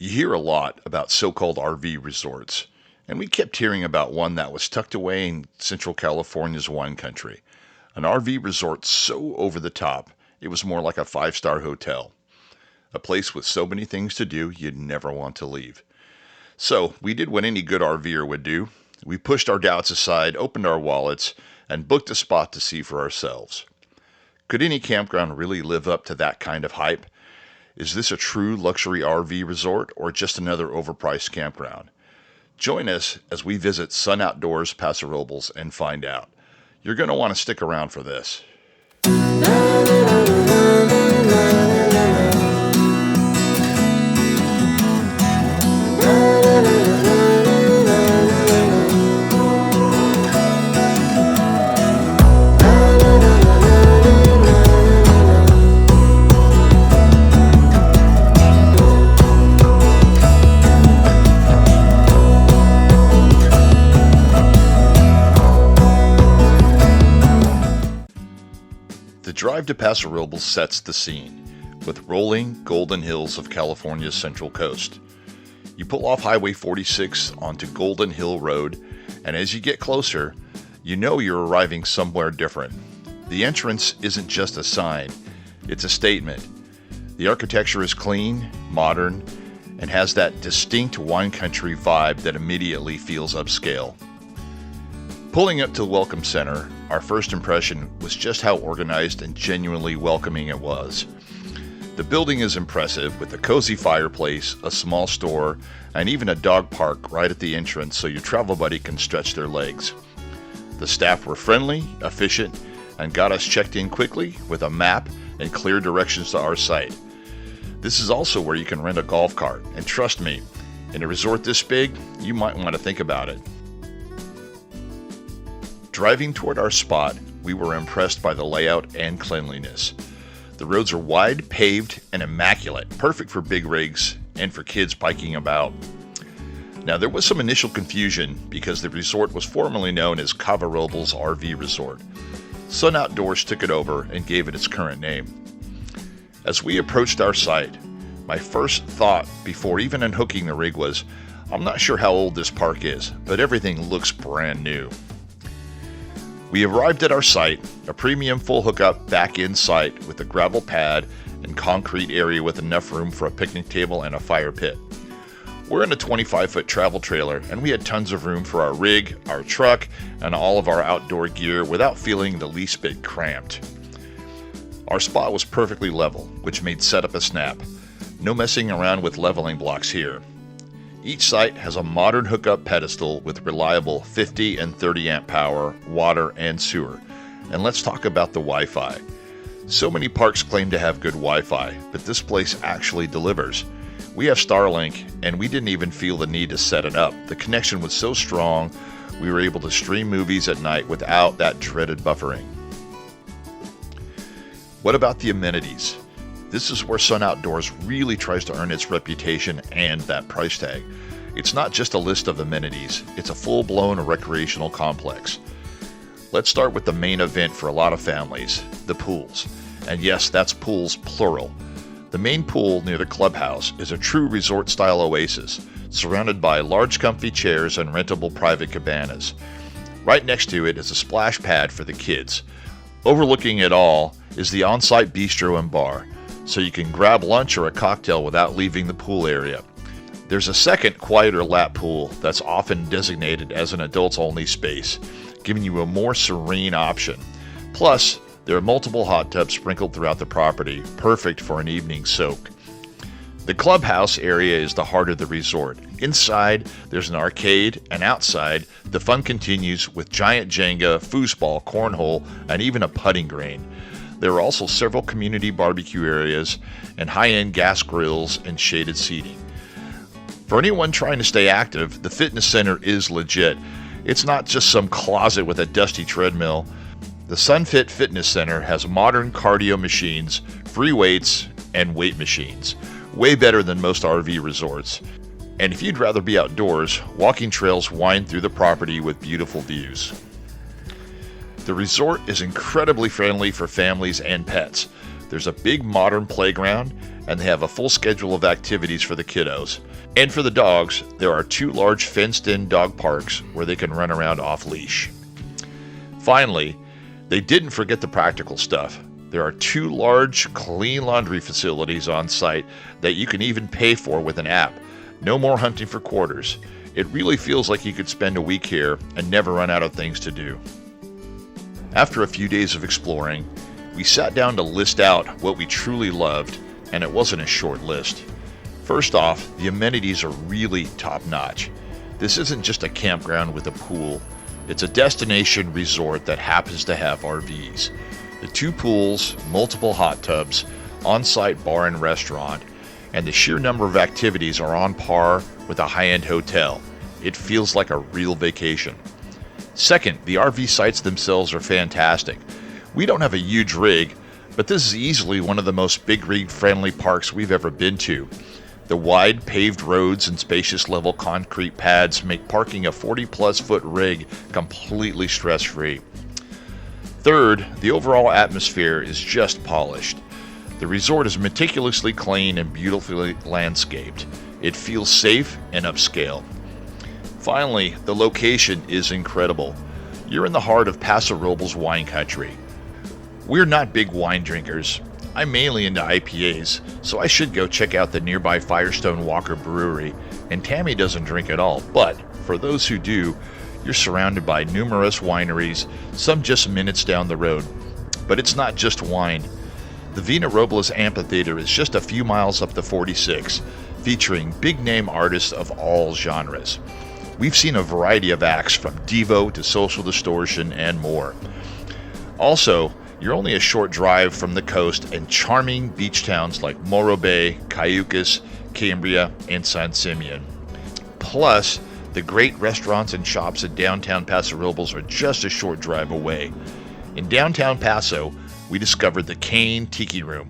You hear a lot about so-called RV resorts, and we kept hearing about one that was tucked away in Central California's wine country. An RV resort so over the top, it was more like a five-star hotel. A place with so many things to do, you'd never want to leave. So, we did what any good RVer would do. We pushed our doubts aside, opened our wallets, and booked a spot to see for ourselves. Could any campground really live up to that kind of hype? Is this a true luxury RV resort or just another overpriced campground? Join us as we visit Sun Outdoors Paso Robles and find out. You're going to want to stick around for this. The drive to Paso Robles sets the scene, with rolling golden hills of California's central coast. You pull off Highway 46 onto Golden Hill Road, and as you get closer, you know you're arriving somewhere different. The entrance isn't just a sign, it's a statement. The architecture is clean, modern, and has that distinct wine country vibe that immediately feels upscale. Pulling up to the Welcome Center, our first impression was just how organized and genuinely welcoming it was. The building is impressive, with a cozy fireplace, a small store, and even a dog park right at the entrance so your travel buddy can stretch their legs. The staff were friendly, efficient, and got us checked in quickly with a map and clear directions to our site. This is also where you can rent a golf cart, and trust me, in a resort this big, you might want to think about it. Driving toward our spot, we were impressed by the layout and cleanliness. The roads are wide, paved, and immaculate, perfect for big rigs and for kids biking about. Now, there was some initial confusion because the resort was formerly known as Cava Robles RV Resort. Sun Outdoors took it over and gave it its current name. As we approached our site, my first thought before even unhooking the rig was, I'm not sure how old this park is, but everything looks brand new. We arrived at our site, a premium full hookup back in sight with a gravel pad and concrete area with enough room for a picnic table and a fire pit. We're in a 25-foot travel trailer, and we had tons of room for our rig, our truck, and all of our outdoor gear without feeling the least bit cramped. Our spot was perfectly level, which made setup a snap. No messing around with leveling blocks here. Each site has a modern hookup pedestal with reliable 50 and 30 amp power, water, and sewer. And let's talk about the Wi-Fi. So many parks claim to have good Wi-Fi, but this place actually delivers. We have Starlink, and we didn't even feel the need to set it up. The connection was so strong, we were able to stream movies at night without that dreaded buffering. What about the amenities? This is where Sun Outdoors really tries to earn its reputation and that price tag. It's not just a list of amenities, it's a full-blown recreational complex. Let's start with the main event for a lot of families, the pools. And yes, that's pools plural. The main pool near the clubhouse is a true resort-style oasis, surrounded by large comfy chairs and rentable private cabanas. Right next to it is a splash pad for the kids. Overlooking it all is the on-site bistro and bar, so you can grab lunch or a cocktail without leaving the pool area. There's a second, quieter lap pool that's often designated as an adults-only space, giving you a more serene option. Plus, there are multiple hot tubs sprinkled throughout the property, perfect for an evening soak. The clubhouse area is the heart of the resort. Inside, there's an arcade, and outside, the fun continues with giant Jenga, foosball, cornhole, and even a putting green. There are also several community barbecue areas and high-end gas grills and shaded seating. For anyone trying to stay active, the fitness center is legit. It's not just some closet with a dusty treadmill. The SunFit Fitness Center has modern cardio machines, free weights, and weight machines. Way better than most RV resorts. And if you'd rather be outdoors, walking trails wind through the property with beautiful views. The resort is incredibly friendly for families and pets. There's a big modern playground, and they have a full schedule of activities for the kiddos. And for the dogs, there are 2 large fenced-in dog parks where they can run around off-leash. Finally, they didn't forget the practical stuff. There are 2 large clean laundry facilities on site that you can even pay for with an app. No more hunting for quarters. It really feels like you could spend a week here and never run out of things to do. After a few days of exploring, we sat down to list out what we truly loved, and it wasn't a short list. First off, the amenities are really top-notch. This isn't just a campground with a pool. It's a destination resort that happens to have RVs. The 2 pools, multiple hot tubs, on-site bar and restaurant, and the sheer number of activities are on par with a high-end hotel. It feels like a real vacation. Second, the RV sites themselves are fantastic. We don't have a huge rig, but this is easily one of the most big rig friendly parks we've ever been to. The wide paved roads and spacious level concrete pads make parking a 40+ foot rig completely stress free. Third, the overall atmosphere is just polished. The resort is meticulously clean and beautifully landscaped. It feels safe and upscale. Finally, the location is incredible. You're in the heart of Paso Robles wine country. We're not big wine drinkers. I'm mainly into IPAs, so I should go check out the nearby Firestone Walker Brewery, and Tammy doesn't drink at all, but for those who do, you're surrounded by numerous wineries, some just minutes down the road. But it's not just wine. The Vina Robles Amphitheater is just a few miles up the 46, featuring big-name artists of all genres. We've seen a variety of acts from Devo to Social Distortion and more. Also, you're only a short drive from the coast and charming beach towns like Morro Bay, Cayucas, Cambria, and San Simeon. Plus, the great restaurants and shops in downtown Paso Robles are just a short drive away. In downtown Paso, we discovered the Cane Tiki Room.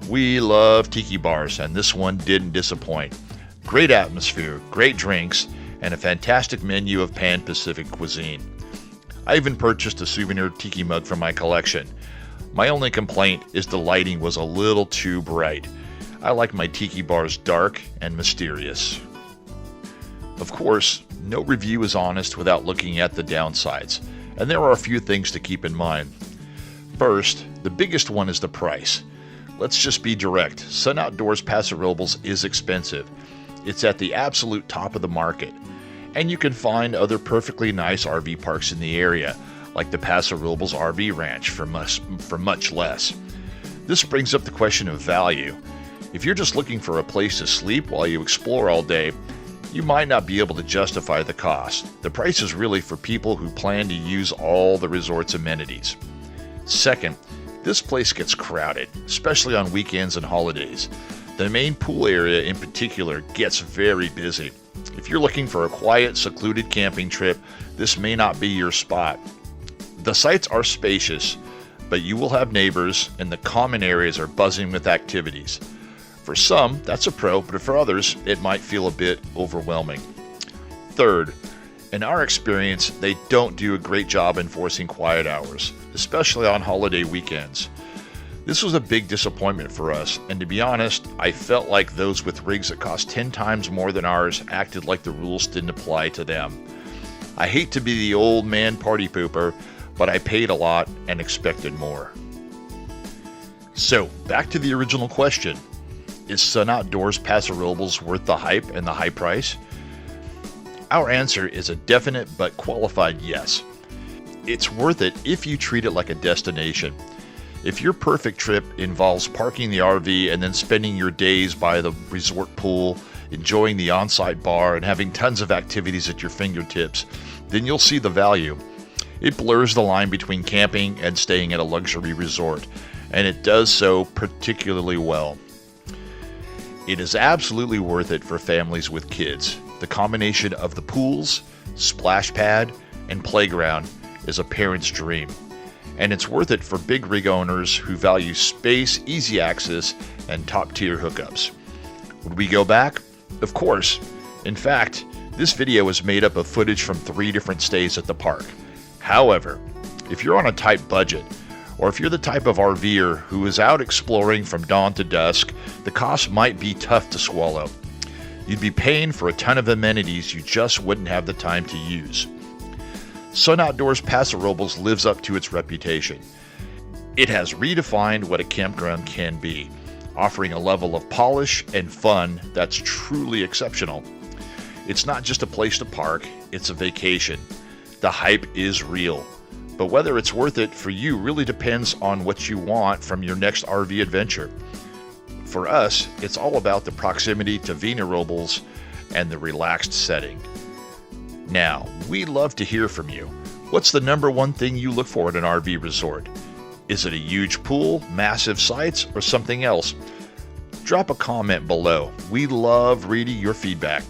We love tiki bars, and this one didn't disappoint. Great atmosphere, great drinks, and a fantastic menu of Pan-Pacific cuisine. I even purchased a souvenir tiki mug from my collection. My only complaint is the lighting was a little too bright. I like my tiki bars dark and mysterious. Of course, no review is honest without looking at the downsides, and there are a few things to keep in mind. First, the biggest one is the price. Let's just be direct. Sun Outdoors Paso Robles is expensive. It's at the absolute top of the market. And you can find other perfectly nice RV parks in the area, like the Paso Robles RV Ranch for much less. This brings up the question of value. If you're just looking for a place to sleep while you explore all day, you might not be able to justify the cost. The price is really for people who plan to use all the resort's amenities. Second, this place gets crowded, especially on weekends and holidays. The main pool area in particular gets very busy. If you're looking for a quiet, secluded camping trip, this may not be your spot. The sites are spacious, but you will have neighbors, and the common areas are buzzing with activities. For some, that's a pro, but for others, it might feel a bit overwhelming. Third, in our experience, they don't do a great job enforcing quiet hours, especially on holiday weekends. This was a big disappointment for us, and to be honest, I felt like those with rigs that cost 10 times more than ours acted like the rules didn't apply to them. I hate to be the old man party pooper, but I paid a lot and expected more. So, back to the original question. Is Sun Outdoors Paso Robles worth the hype and the high price? Our answer is a definite but qualified yes. It's worth it if you treat it like a destination. If your perfect trip involves parking the RV and then spending your days by the resort pool, enjoying the on-site bar, and having tons of activities at your fingertips, then you'll see the value. It blurs the line between camping and staying at a luxury resort, and it does so particularly well. It is absolutely worth it for families with kids. The combination of the pools, splash pad, and playground is a parent's dream. And it's worth it for big rig owners who value space, easy access, and top-tier hookups. Would we go back? Of course. In fact, this video is made up of footage from 3 different stays at the park. However, if you're on a tight budget, Or if you're the type of RVer who is out exploring from dawn to dusk, the cost might be tough to swallow. You'd be paying for a ton of amenities you just wouldn't have the time to use. Sun Outdoors Paso Robles lives up to its reputation. It has redefined what a campground can be, offering a level of polish and fun that's truly exceptional. It's not just a place to park, it's a vacation. The hype is real, but whether it's worth it for you really depends on what you want from your next RV adventure. For us, it's all about the proximity to Vina Robles and the relaxed setting. Now, we love to hear from you. What's the number one thing you look for at an RV resort? Is it a huge pool, massive sites, or something else? Drop a comment below. We love reading your feedback.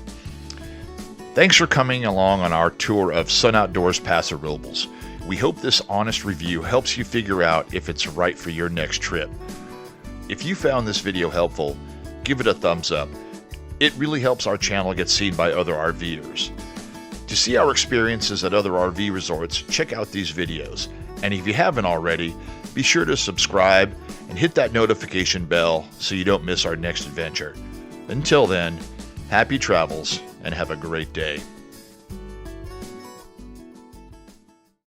Thanks for coming along on our tour of Sun Outdoors Paso Robles. We hope this honest review helps you figure out if it's right for your next trip. If you found this video helpful, give it a thumbs up. It really helps our channel get seen by other RVers. To see our experiences at other RV resorts, check out these videos. And if you haven't already, be sure to subscribe and hit that notification bell so you don't miss our next adventure. Until then, happy travels and have a great day.